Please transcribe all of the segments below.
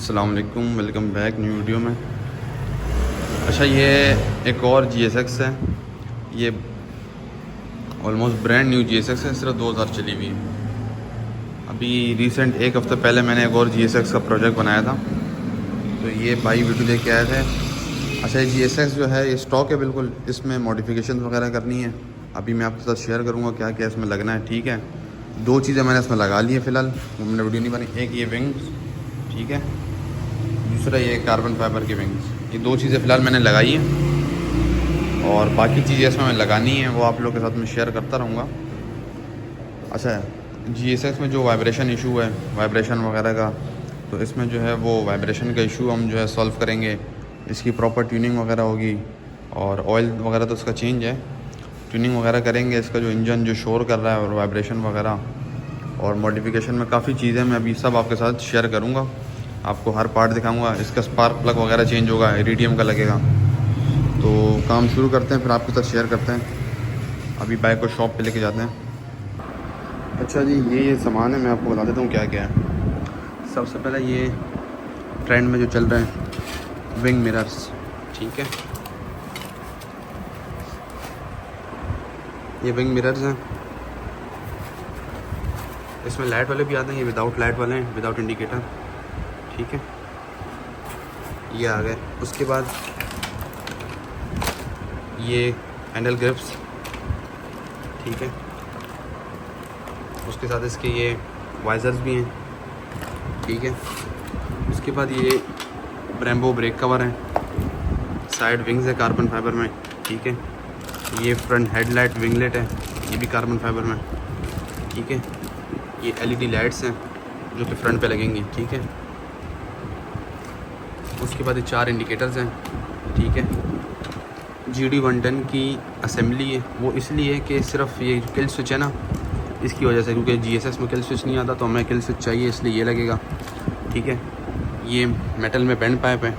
अस्सलाम वालेकुम, welcome back new video में। अच्छा, ये एक और GSX है। ये ऑलमोस्ट ब्रांड न्यू GSX है, सिर्फ 2000 चली हुई है। अभी रिसेंट एक हफ़्ते पहले मैंने एक और GSX का प्रोजेक्ट बनाया था, तो ये भाई वीडियो लेके आए थे। अच्छा, ये GSX जो है ये स्टॉक है बिल्कुल, इसमें मॉडिफिकेशन वगैरह करनी है। अभी मैं आपके साथ शेयर करूँगा क्या क्या इसमें लगना है। ठीक है, दो चीज़ें मैंने इसमें लगा ली है फ़िलहाल, हमने वीडियो नहीं बनी। एक ये विंग्स, ठीक है, दूसरा ये कार्बन फाइबर की विंग्स। ये दो चीज़ें फ़िलहाल मैंने लगाई हैं और बाकी चीज़ें इसमें मैं लगानी है, वो आप लोग के साथ मैं शेयर करता रहूँगा। अच्छा, GSX में जो वाइब्रेशन इशू है, वाइब्रेशन वगैरह का, तो इसमें जो है वो वाइब्रेशन का इशू हम जो है सॉल्व करेंगे। इसकी प्रॉपर ट्यूनिंग वगैरह होगी और ऑयल वगैरह तो इसका चेंज है, ट्यूनिंग वगैरह करेंगे। इसका जो इंजन जो शोर कर रहा है और वाइब्रेशन वगैरह और मॉडिफिकेशन में काफ़ी चीज़ें मैं अभी सब आपके साथ शेयर करूँगा, आपको हर पार्ट दिखाऊंगा। इसका स्पार्क प्लग वगैरह चेंज होगा, इरिडियम का लगेगा। तो काम शुरू करते हैं, फिर आपके साथ शेयर करते हैं। अभी बाइक को शॉप पे लेके जाते हैं। अच्छा जी, ये सामान है, मैं आपको बता देता हूँ क्या क्या है। सबसे पहले ये ट्रेंड में जो चल रहे हैं विंग मिरर्स, ठीक है, ये विंग मिरर्स हैं। इसमें लाइट वाले भी आते हैं, ये विदाउट लाइट वाले हैं, विदाउट इंडिकेटर, ठीक है, ये आ गए। उसके बाद ये हैंडल ग्रिप्स, ठीक है, उसके साथ इसके ये वाइज़र्स भी हैं, ठीक है। उसके बाद ये ब्रेम्बो ब्रेक कवर है, साइड विंग्स है कार्बन फाइबर में, ठीक है। ये फ्रंट हेडलाइट विंगलेट है, ये भी कार्बन फाइबर में, ठीक है। ये LED लाइट्स हैं जो कि फ्रंट पे लगेंगी, ठीक है। उसके बाद ये 4 इंडिकेटर्स हैं, ठीक है। GD110 की असेंबली है, वो इसलिए कि सिर्फ ये किल स्विच है ना, इसकी वजह से, क्योंकि GSX में किल स्विच नहीं आता, तो हमें किल स्विच चाहिए, इसलिए ये लगेगा, ठीक है। ये मेटल में बेंड पाइप है,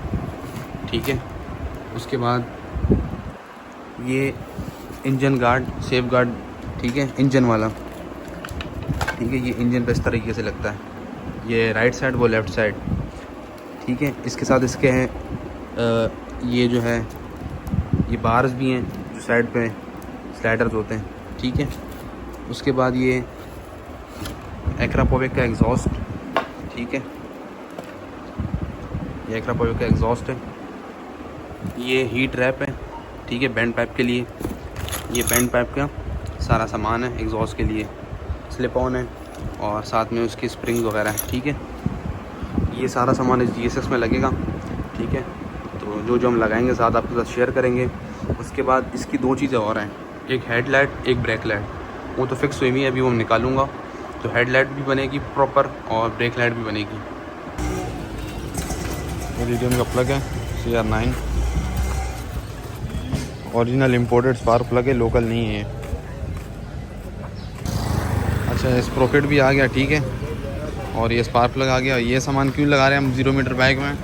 ठीक है। उसके बाद ये इंजन गार्ड, सेफ गार्ड, ठीक है, इंजन वाला, ठीक है। ये इंजन पे इस तरीके से लगता है, ये राइट साइड, वो लेफ़्ट साइड, ठीक है। इसके साथ इसके हैं ये जो है ये बार्स भी हैं जो साइड पे स्लाइडर्स होते हैं, ठीक है। उसके बाद ये एक्रापोविक का एग्जॉस्ट, ठीक है, ये एक्रापोविक का एग्जॉस्ट है। ये हीट रैप है, ठीक है, बैंड पाइप के लिए। ये बैंड पाइप का सारा सामान है एग्जॉस्ट के लिए, स्लिप ऑन है और साथ में उसकी स्प्रिंग वगैरह है, ठीक है। ये सारा सामान इस GSX में लगेगा, ठीक है। तो जो जो हम लगाएंगे साथ आपके साथ शेयर करेंगे। उसके बाद इसकी दो चीज़ें और हैं, एक हेडलाइट, एक ब्रेक लाइट, वो तो फिक्स हुई हुई है, अभी वो हम निकालूंगा। तो हेडलाइट भी बनेगी प्रॉपर और ब्रेक लाइट भी बनेगी। इरिडियम का प्लग है, CR9, original imported spark plug है, लोकल नहीं है। अच्छा, स्प्रोकेट भी आ गया, ठीक है, और ये स्पार्क प्लग आ गया। ये सामान क्यों लगा रहे हैं हम 0 मीटर बाइक में?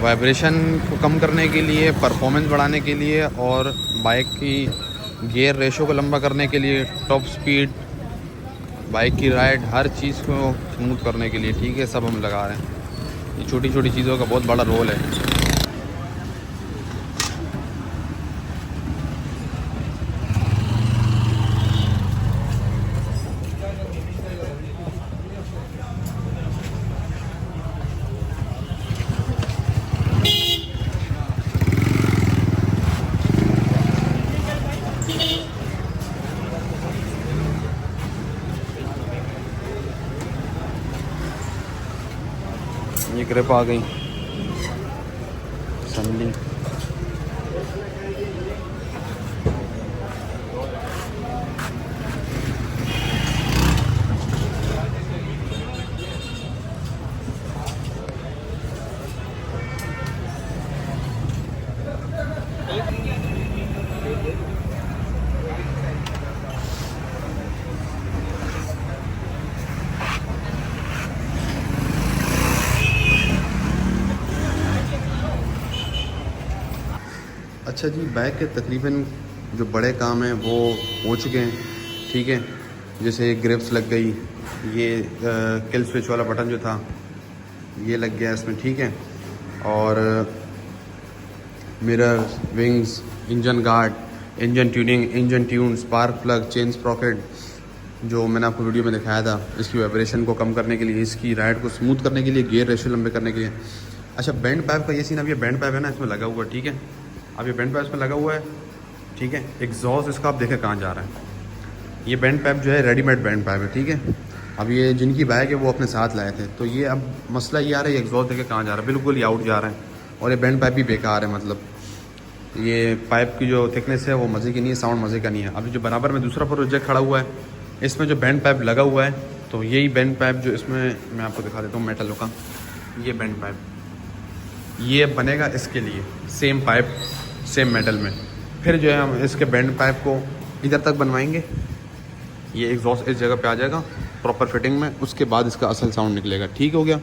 वाइब्रेशन को कम करने के लिए, परफॉर्मेंस बढ़ाने के लिए और बाइक की गियर रेशो को लंबा करने के लिए, टॉप स्पीड, बाइक की राइड, हर चीज़ को स्मूथ करने के लिए, ठीक है, सब हम लगा रहे हैं। ये छोटी छोटी चीज़ों का बहुत बड़ा रोल है। ये ग्रिप आ गई, असेंबली। अच्छा जी, बाइक के तकरीबन जो बड़े काम हैं वो हो चुके हैं, ठीक है। जैसे ग्रिप्स लग गई, ये किल स्विच वाला बटन जो था ये लग गया इसमें, ठीक है। और mirror, wings, engine guard, engine tuning, engine tune, spark plug, chain Sprocket, जो मैंने आपको वीडियो में दिखाया था, इसकी वाइब्रेशन को कम करने के लिए, इसकी राइड को स्मूथ करने के लिए, गियर रेशियो लंबे करने के लिए। अच्छा, बैंड पाइप का ये सीन, अब ये बैंड पाइप है ना इसमें लगा हुआ है, ठीक है। अब ये बैंड पाइप इसमें लगा हुआ है, ठीक है। एग्जॉस्ट इसका आप देखें कहाँ जा रहा है। ये बैंड पाइप जो है रेडीमेड बैंड पाइप है, ठीक है। अब ये जिनकी बाइक है वो अपने साथ लाए थे, तो ये अब मसला ये आ रहा है, एग्जॉस्ट देखे कहाँ जा रहा है, बिल्कुल ही आउट जा रहा है। और ये बैंड पाइप भी बेकार है, मतलब ये पाइप की जो थिकनेस है वो मज़े की नहीं है, साउंड मज़े का नहीं है। अभी जो बराबर में दूसरा प्रोजेक्ट खड़ा हुआ है, इसमें जो बैंड पाइप लगा हुआ है, तो यही बैंड पाइप जो इसमें मैं आपको दिखा देता हूँ मेटलों का, ये बैंड पाइप ये बनेगा इसके लिए, सेम पाइप सेम मेटल में। फिर जो है हम इसके बैंड पाइप को इधर तक बनवाएंगे, ये एग्जॉस्ट इस जगह पे आ जाएगा प्रॉपर फिटिंग में, उसके बाद इसका असल साउंड निकलेगा, ठीक हो गया।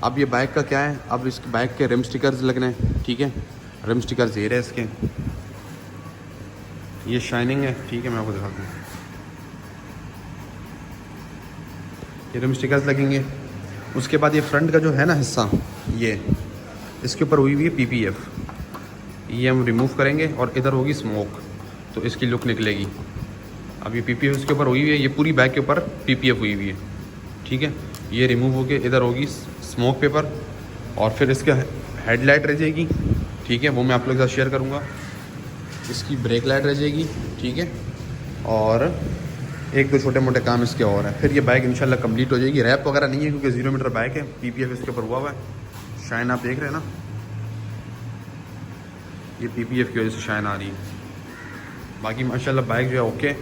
अब ये बाइक का क्या है, अब इस बाइक के रिम स्टिकर्स लगने हैं, ठीक है। रिम स्टिकर्स ये रहे इसके, ये शाइनिंग है, ठीक है। मैं आपको दिखाता हूँ, ये रिम स्टिकर्स लगेंगे। उसके बाद ये फ्रंट का जो है ना हिस्सा, ये इसके ऊपर हुई हुई है पीपीएफ, ये हम रिमूव करेंगे और इधर होगी स्मोक, तो इसकी लुक निकलेगी। अब ये पीपीएफ इसके ऊपर हुई हुई है, ये पूरी बैक के ऊपर पीपीएफ हुई हुई है, ठीक है। ये रिमूव होके इधर होगी स्मोक पेपर, और फिर इसका हेडलाइट रह जाएगी, ठीक है, वो मैं आप लोगों के साथ शेयर करूँगा। इसकी ब्रेक लाइट रह जाएगी, ठीक है। और एक दो छोटे मोटे काम इसके और हैं, फिर ये बाइक इंशाल्लाह कंप्लीट हो जाएगी। रैप वगैरह नहीं है क्योंकि 0 मीटर बाइक है, पीपीएफ इसके ऊपर हुआ हुआ है। शाइन आप देख रहे हैं ना, ये पीपीएफ की वजह से शाइन आ रही है। बाकी माशाल्लाह बाइक जो है ओके,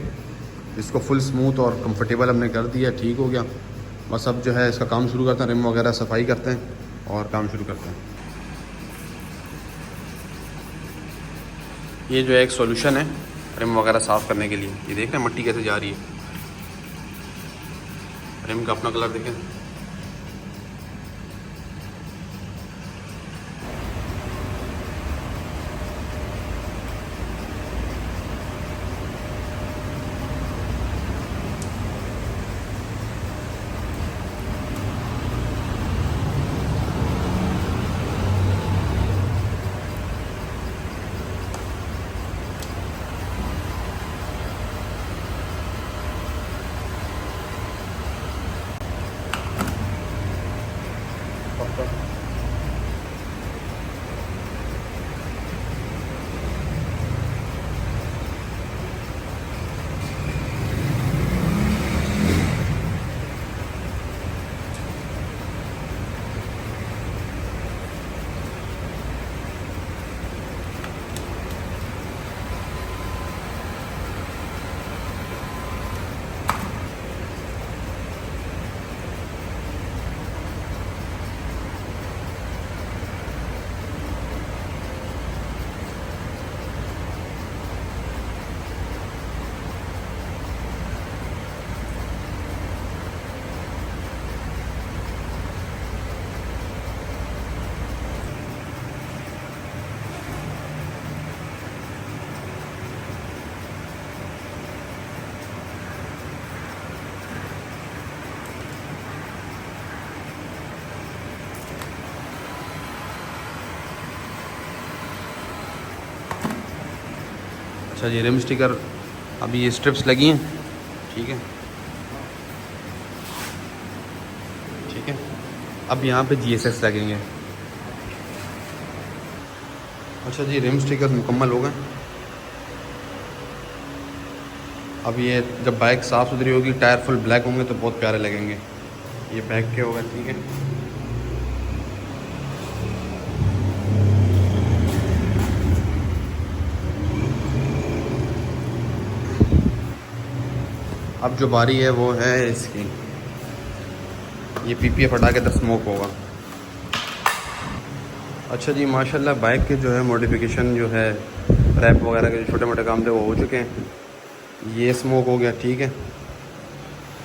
इसको फुल स्मूथ और कंफर्टेबल हमने कर दिया, ठीक हो गया। बस अब जो है इसका काम शुरू करते हैं, रिम वगैरह सफाई करते हैं और काम शुरू करते हैं। ये जो है एक सॉल्यूशन है रिम वगैरह साफ़ करने के लिए, ये देख रहे हैं मिट्टी कैसे जा रही है। रिम का अपना कलर देखें, अच्छा जी। रिम स्टिकर अभी ये स्ट्रिप्स लगी हैं, ठीक है, ठीक है। अब यहाँ पे GSX लगेंगे। अच्छा जी, रिम स्टिकर मुकम्मल हो गए। अब ये जब बाइक साफ़ सुथरी होगी, टायर फुल ब्लैक होंगे तो बहुत प्यारे लगेंगे। ये बैक के हो गए, ठीक है। अब जो बारी है वो है इसकी, ये पीपीएफ हटा के 10 स्मोक होगा। अच्छा जी, माशाल्लाह बाइक के जो है मॉडिफिकेशन जो है, रैप वगैरह के जो छोटे मोटे काम थे वो हो चुके हैं। ये स्मोक हो गया, ठीक है।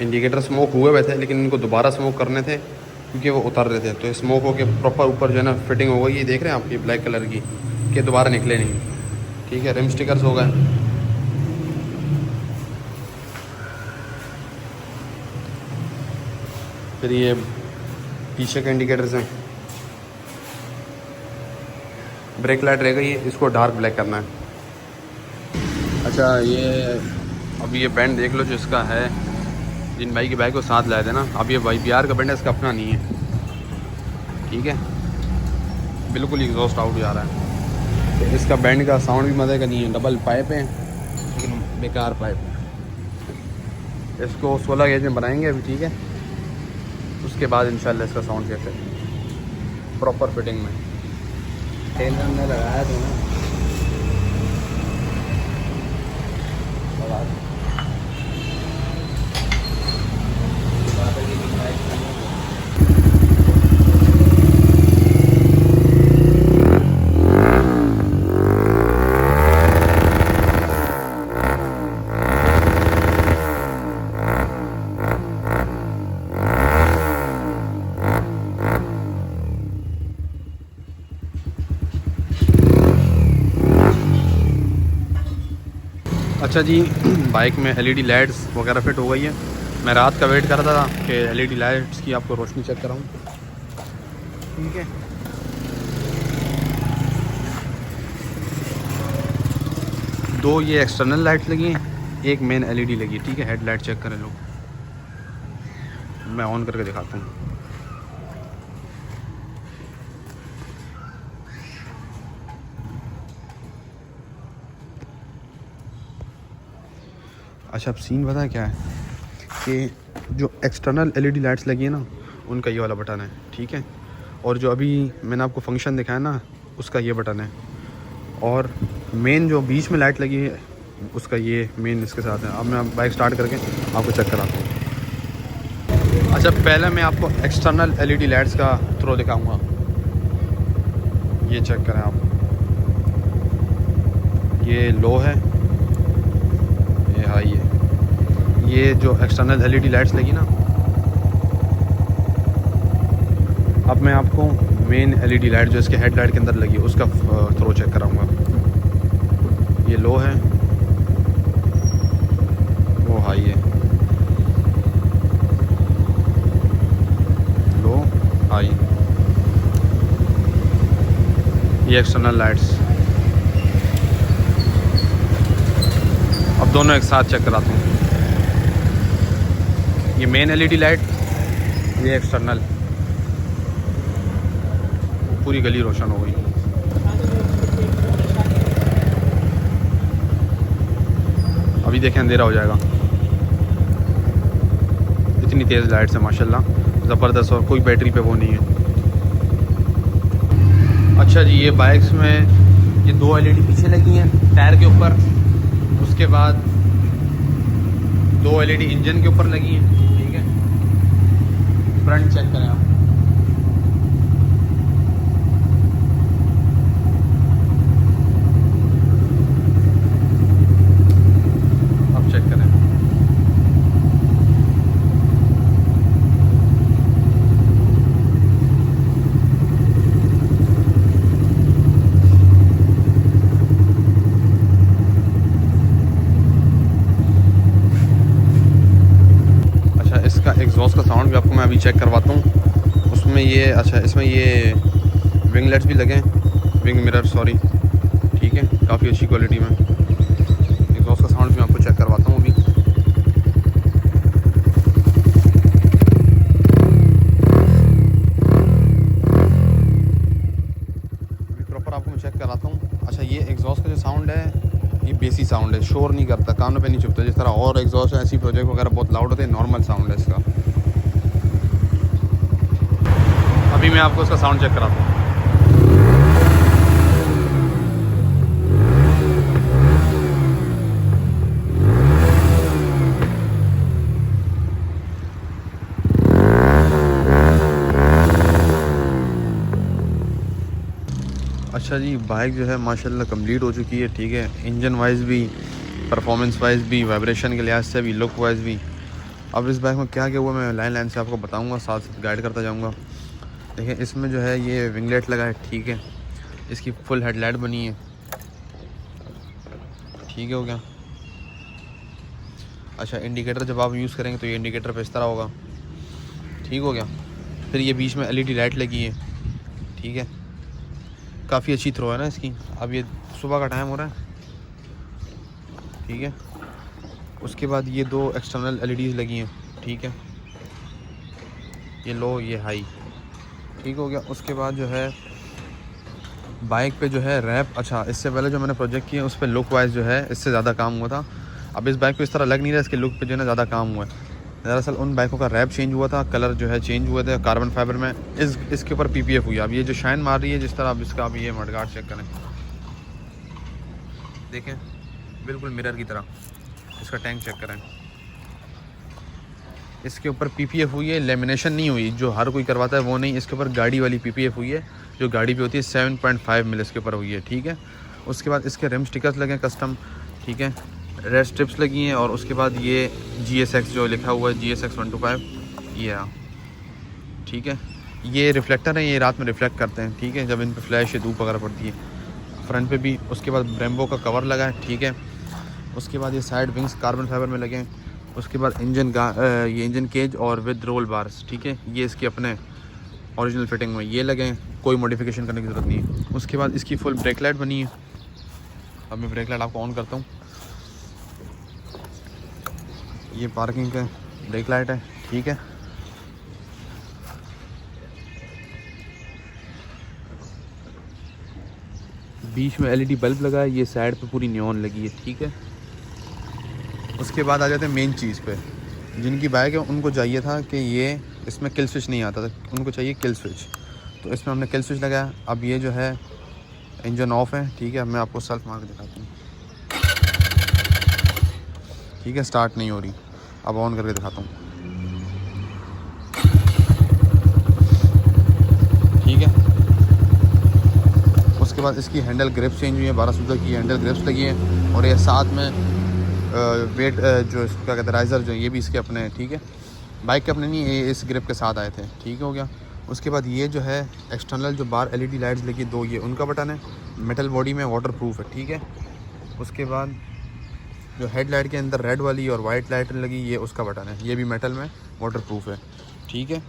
इंडिकेटर स्मोक हुए हुए थे लेकिन इनको दोबारा स्मोक करने थे क्योंकि वो उतर रहे थे, तो स्मोक हो के प्रॉपर ऊपर जो है ना फिटिंग हो गई। ये देख रहे हैं आप, ये ब्लैक कलर की, कि दोबारा निकले नहीं, ठीक है। रिम स्टिकर्स हो गए। फिर ये पीछे के इंडिकेटर्स हैं। ब्रेक लाइट रह गई है, इसको डार्क ब्लैक करना है। अच्छा ये अब ये बैंड देख लो जो इसका है, जिन भाई की बाइक को साथ लाए थे ना, अब ये YBR का बैंड है, इसका अपना नहीं है, ठीक है। बिल्कुल एग्जॉस्ट आउट जा रहा है। तो इसका बैंड का साउंड भी मज़े का नहीं है, डबल पाइप है लेकिन बेकार पाइप है। इसको 16 गेज में बनाएंगे अभी, ठीक है। उसके बाद इंशाल्लाह इसका साउंड चेक करेंगे प्रॉपर फिटिंग में। तेल हमने लगाया था ना, अच्छा जी बाइक में LED लाइट्स वगैरह फिट हो गई है। मैं रात का वेट कर रहा था कि LED लाइट्स की आपको रोशनी चेक कराऊं, ठीक है। दो ये एक्सटर्नल लाइट्स लगी हैं, एक मेन LED लगी है, ठीक है। हेडलाइट चेक करें लोग, मैं ऑन करके दिखाता हूँ। अच्छा अब सीन पता है क्या है कि जो एक्सटर्नल LED लाइट्स लगी है ना, उनका ये वाला बटन है, ठीक है। और जो अभी मैंने आपको फंक्शन दिखाया ना, उसका ये बटन है। और मेन जो बीच में लाइट लगी है उसका ये मेन इसके साथ है। अब मैं बाइक स्टार्ट करके आपको चेक कराता हूँ। अच्छा पहले मैं आपको एक्सटर्नल LED लाइट्स का थ्रो दिखाऊँगा, ये चेक करें आप। ये लो है, ये हाई है। ये जो एक्सटर्नल LED लाइट्स लगी ना, अब मैं आपको मेन LED लाइट जो इसके हेडलाइट के अंदर लगी है उसका थ्रो चेक कराऊंगा। ये लो है, वो हाई है। लो हाई, ये एक्सटर्नल लाइट्स। अब दोनों एक साथ चेक कराता हूँ। ये मेन LED लाइट, ये एक्सटर्नल, पूरी गली रोशन हो गई। अभी देखें अंधेरा हो जाएगा, इतनी तेज़ लाइट्स है माशाल्लाह, ज़बरदस्त। और कोई बैटरी पे वो नहीं है। अच्छा जी ये बाइक्स में ये दो LED पीछे लगी हैं टायर के ऊपर, उसके बाद दो LED इंजन के ऊपर लगी हैं, ठीक है। फ्रंट चेक करें आप, अब चेक करें। इसका एग्जॉस्ट का साउंड भी आपको मैं अभी चेक करवाता हूँ। उसमें ये अच्छा इसमें ये विंगलेट्स भी लगे हैं, विंग मिरर सॉरी, ठीक है। काफ़ी अच्छी क्वालिटी में एग्जॉस्ट का साउंड भी मैं आपको चेक करवाता हूँ अभी। प्रॉपर आपको मैं चेक कराता हूँ। अच्छा ये एग्जॉस्ट का जो साउंड है ये बेसी साउंड है, शोर नहीं करता, कानों पे नहीं चुभता जिस तरह और एग्जॉस्ट है। ऐसी प्रोजेक्ट वगैरह बहुत लाउड होते हैं, नॉर्मल साउंड है इसका। अभी मैं आपको उसका साउंड चेक कराता हूँ। अच्छा जी बाइक जो है माशाल्लाह कंप्लीट हो चुकी है, ठीक है। इंजन वाइज भी, परफॉर्मेंस वाइज भी, वाइब्रेशन के लिहाज से भी, लुक वाइज भी। अब इस बाइक में क्या क्या हुआ मैं लाइन से आपको बताऊंगा, साथ साथ गाइड करता जाऊंगा। देखिए इसमें जो है ये विंगलेट लगा है, ठीक है। इसकी फुल हेडलाइट बनी है, ठीक है। हो गया। अच्छा इंडिकेटर जब आप यूज़ करेंगे तो ये इंडिकेटर पे इस तरह होगा, ठीक हो गया। फिर ये बीच में LED लाइट लगी है, ठीक है। काफ़ी अच्छी थ्रो है ना इसकी। अब ये सुबह का टाइम हो रहा है, ठीक है। उसके बाद ये 2 एक्सटर्नल LEDs लगी हैं, ठीक है। ये लो, ये हाई, ठीक हो गया। उसके बाद जो है बाइक पे जो है रैप, अच्छा इससे पहले जो मैंने प्रोजेक्ट किया उस पर लुक वाइज जो है इससे ज़्यादा काम हुआ था। अब इस बाइक पे इस तरह लग नहीं रहा, इसके लुक पे जो है ना ज़्यादा काम हुआ है। दरअसल उन बाइकों का रैप चेंज हुआ था, कलर जो है चेंज हुए थे कार्बन फाइबर में। इसके ऊपर PPF हुई है। अब ये जो शाइन मार रही है जिस तरह, अब इसका अब ये मडगार्ड चेक करें, देखें बिल्कुल मिरर की तरह। इसका टैंक चेक करें, इसके ऊपर PPF हुई है, लेमिनेशन नहीं हुई जो हर कोई करवाता है वो नहीं। इसके ऊपर गाड़ी वाली PPF हुई है जो गाड़ी पे होती है, 7.5 मिल इसके ऊपर हुई है, ठीक है। उसके बाद इसके रिम स्टिकर्स लगे कस्टम, ठीक है। रेड स्ट्रिप्स लगी हैं। और उसके बाद ये GSX जो लिखा हुआ है, GSX 125, ये रहा, ठीक है। ये रिफ्लेक्टर है, ये रात में रिफ्लेक्ट करते हैं, ठीक है, जब इन पर फ्लैश या धूप वगैरह पड़ती है। फ्रंट पे भी। उसके बाद ब्रेम्बो का कवर लगा है, ठीक है। उसके बाद ये साइड विंग्स कार्बन फाइबर में लगे हैं। उसके बाद ये इंजन केज और विद रोल बार्स, ठीक है। ये इसके अपने ओरिजिनल फिटिंग में ये लगे हैं, कोई मॉडिफिकेशन करने की ज़रूरत नहीं है। उसके बाद इसकी फुल ब्रेक लाइट बनी है। अब मैं ब्रेक लाइट आपको ऑन करता हूँ। ये पार्किंग का ब्रेक लाइट है, ठीक है। बीच में LED बल्ब लगा है, ये साइड पे पूरी नियॉन लगी है, ठीक है। उसके बाद आ जाते हैं मेन चीज़ पे। जिनकी बाइक है उनको चाहिए था कि ये इसमें किल स्विच नहीं आता था, उनको चाहिए किल स्विच, तो इसमें हमने किल स्विच लगाया। अब ये जो है इंजन ऑफ है, ठीक है। अब मैं आपको सेल्फ मार के दिखाता हूँ, ठीक है। स्टार्ट नहीं हो रही, अब ऑन करके दिखाता हूँ, ठीक है। उसके बाद इसकी हैंडल ग्रिप्स चेंज हुई है, 12 सूत्र की हैंडल ग्रिप्स लगी हैं। और ये साथ में वेट जो इसका कहते हैं राइज़र जो ये भी इसके अपने हैं, ठीक है। बाइक के अपने नहीं, ये इस ग्रिप के साथ आए थे, ठीक हो गया। उसके बाद ये जो है एक्सटर्नल जो बार LED लाइट्स लगी 2, ये उनका बटन है। मेटल बॉडी में वाटर प्रूफ है, ठीक है। उसके बाद जो हेडलाइट के अंदर रेड वाली और वाइट लाइट लगी, ये उसका बटन है, ये भी मेटल में वाटर प्रूफ है, ठीक है।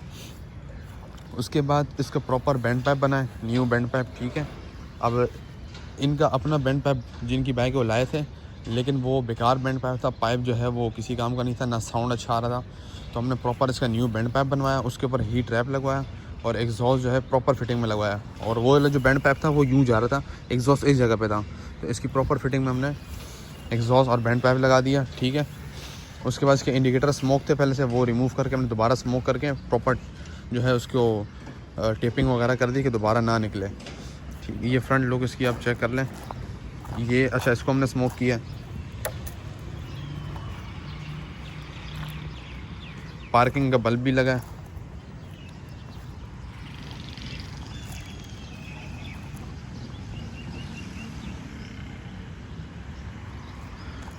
उसके बाद इसका प्रॉपर बैंड पाइप बना है, न्यू बैंड पाइप, ठीक है। अब इनका अपना बैंड पाइप जिनकी बाइक वो लाए थे, लेकिन वो बेकार बैंड पाइप था, पाइप जो है वो किसी काम का नहीं था, ना साउंड अच्छा आ रहा था। तो हमने प्रॉपर इसका न्यू बैंड पाइप बनवाया, उसके ऊपर हीट रैप लगवाया और एग्जॉस्ट जो है प्रॉपर फिटिंग में लगवाया। और वो जो बैंड पाइप था वो यूँ जा रहा था, एग्जॉस्ट इस जगह पे था, तो इसकी प्रॉपर फिटिंग में हमने एग्जॉस्ट और बैंड पाइप लगा दिया, ठीक है। उसके बाद इसके इंडिकेटर स्मोक थे पहले से, वो रिमूव करके हमने दोबारा स्मोक करके प्रॉपर जो है उसको टेपिंग वगैरह कर दी कि दोबारा ना निकले, ठीक। ये फ्रंट लुक इसकी आप चेक कर लें, ये अच्छा इसको हमने स्मोक किया। पार्किंग का बल्ब भी लगा है,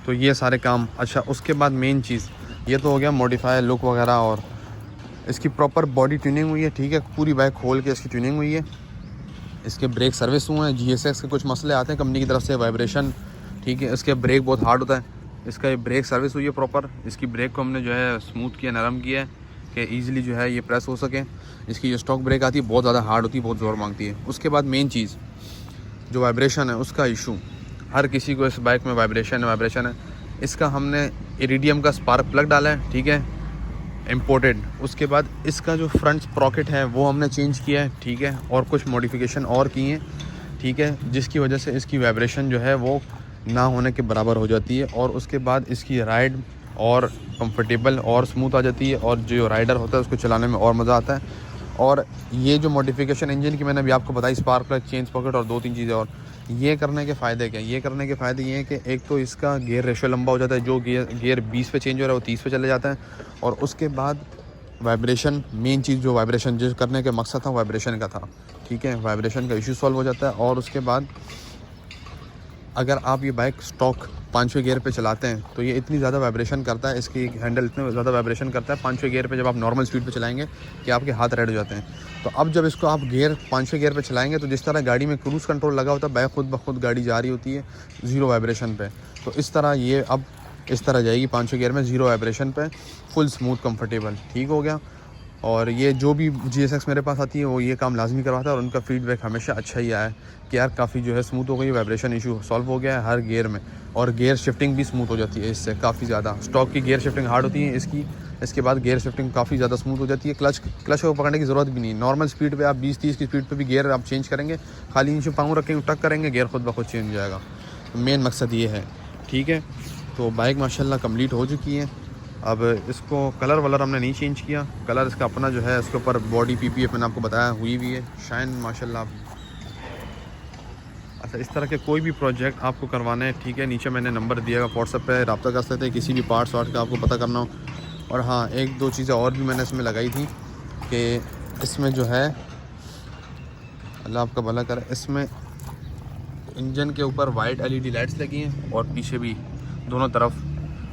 तो ये सारे काम। अच्छा उसके बाद मेन चीज़ ये तो हो गया मॉडिफाई लुक वगैरह, और इसकी प्रॉपर बॉडी ट्यूनिंग हुई है, ठीक है। पूरी बाइक खोल के इसकी ट्यूनिंग हुई है। इसके ब्रेक सर्विस हुए हैं, GSX के कुछ मसले आते हैं कंपनी की तरफ से, वाइब्रेशन, ठीक है। इसके ब्रेक बहुत हार्ड होता है, इसका ये ब्रेक सर्विस हुई है प्रॉपर। इसकी ब्रेक को हमने जो है स्मूथ किया, नरम किया है कि ईज़िली जो है ये प्रेस हो सके। इसकी जो स्टॉक ब्रेक आती है बहुत ज़्यादा हार्ड होती है, बहुत ज़ोर मांगती है। उसके बाद मेन चीज़ जो वाइब्रेशन है उसका इशू, हर किसी को इस बाइक में वाइब्रेशन है। इसका हमने इरिडियम का स्पार्क प्लग डाला है, ठीक है, इम्पोर्टेड। उसके बाद इसका जो फ्रंट स्प्रॉकेट है वो हमने चेंज किया है, ठीक है, और कुछ मॉडिफिकेशन और की हैं, ठीक है, जिसकी वजह से इसकी वाइब्रेशन जो है वो ना होने के बराबर हो जाती है। और उसके बाद इसकी राइड और कंफर्टेबल और स्मूथ आ जाती है, और जो राइडर होता है उसको चलाने में और मज़ा आता है। और ये जो मॉडिफिकेशन इंजन की मैंने अभी आपको बताई, स्पार्क प्लग, चेन स्प्रॉकेट और 2-3 चीज़ें और, ये करने के फ़ायदे क्या? ये करने के फ़ायदे ये हैं कि एक तो इसका गियर रेशो लंबा हो जाता है, जो गियर 20 पे चेंज हो रहा है वो 30 पे चले जाता है। और उसके बाद वाइब्रेशन, मेन चीज़ जो वाइब्रेशन जिस करने का मकसद था वाइब्रेशन का था, ठीक है, वाइब्रेशन का इशू सॉल्व हो जाता है। और उसके बाद अगर आप ये बाइक स्टॉक 5वें गियर पे चलाते हैं तो ये इतनी ज़्यादा वाइब्रेशन करता है, इसकी हैंडल इतने ज़्यादा वाइब्रेशन करता है 5वें गियर पे जब आप नॉर्मल स्पीड पे चलाएंगे कि आपके हाथ रेड हो जाते हैं। तो अब जब इसको आप 5वें गियर पे चलाएंगे तो जिस तरह गाड़ी में क्रूज़ कंट्रोल लगा होता है, बाइक खुद ब खुद गाड़ी जा रही होती है 0 वाइब्रेशन पे, तो इस तरह ये अब इस तरह जाएगी 5वें गियर में 0 वाइब्रेशन पे, फुल स्मूथ कंफर्टेबल, ठीक हो गया। और ये जो भी GSX मेरे पास आती है वो ये काम लाजमी करवाता है और उनका फीडबैक हमेशा अच्छा ही आया है कि यार काफ़ी जो है स्मूथ हो गई, वाइब्रेशन इशू सॉल्व हो गया है हर गियर में, और गियर शिफ्टिंग भी स्मूथ हो जाती है इससे काफ़ी ज़्यादा। स्टॉक की गियर शिफ्टिंग हार्ड होती है इसके बाद गियर शिफ्टिंग काफ़ी ज़्यादा स्मूथ हो जाती है। क्लच को पकड़ने की ज़रूरत भी नहीं, नॉर्मल स्पीड पे आप 20-30 की स्पीड पे भी गियर आप चेंज करेंगे, खाली नीचे पाँव रखेंगे टक करेंगे, गियर खुद ब खुद चेंज हो जाएगा। तो मेन मकसद ये है, ठीक है। तो बाइक माशाल्लाह कंप्लीट हो चुकी है। अब इसको कलर वलर हमने नहीं चेंज किया, कलर इसका अपना जो है इसके ऊपर बॉडी PPF मैंने आपको बताया हुई भी है, शाइन माशाल्लाह। अच्छा, इस तरह के कोई भी प्रोजेक्ट आपको करवाना है, ठीक है, नीचे मैंने नंबर दिया है, व्हाट्सएप पे रब्ता कर सकते हैं किसी भी पार्ट्स वार्ट का आपको पता करना हो। और हाँ, एक दो चीज़ें और भी मैंने इसमें लगाई थी कि इसमें जो है अल्लाह आपका भला करे, इसमें इंजन के ऊपर वाइट LED लाइट्स लगी हैं और पीछे भी दोनों तरफ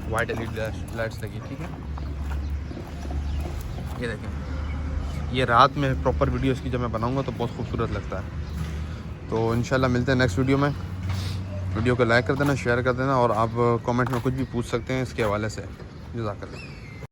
वाइट LED लाइट्स लगी, ठीक है। ये देखें, ये रात में प्रॉपर वीडियो इसकी जब मैं बनाऊंगा तो बहुत खूबसूरत लगता है। तो इंशाल्लाह मिलते हैं नेक्स्ट वीडियो में। वीडियो को लाइक कर देना, शेयर कर देना, और आप कमेंट में कुछ भी पूछ सकते हैं इसके हवाले से। जज़ाकल्लाह।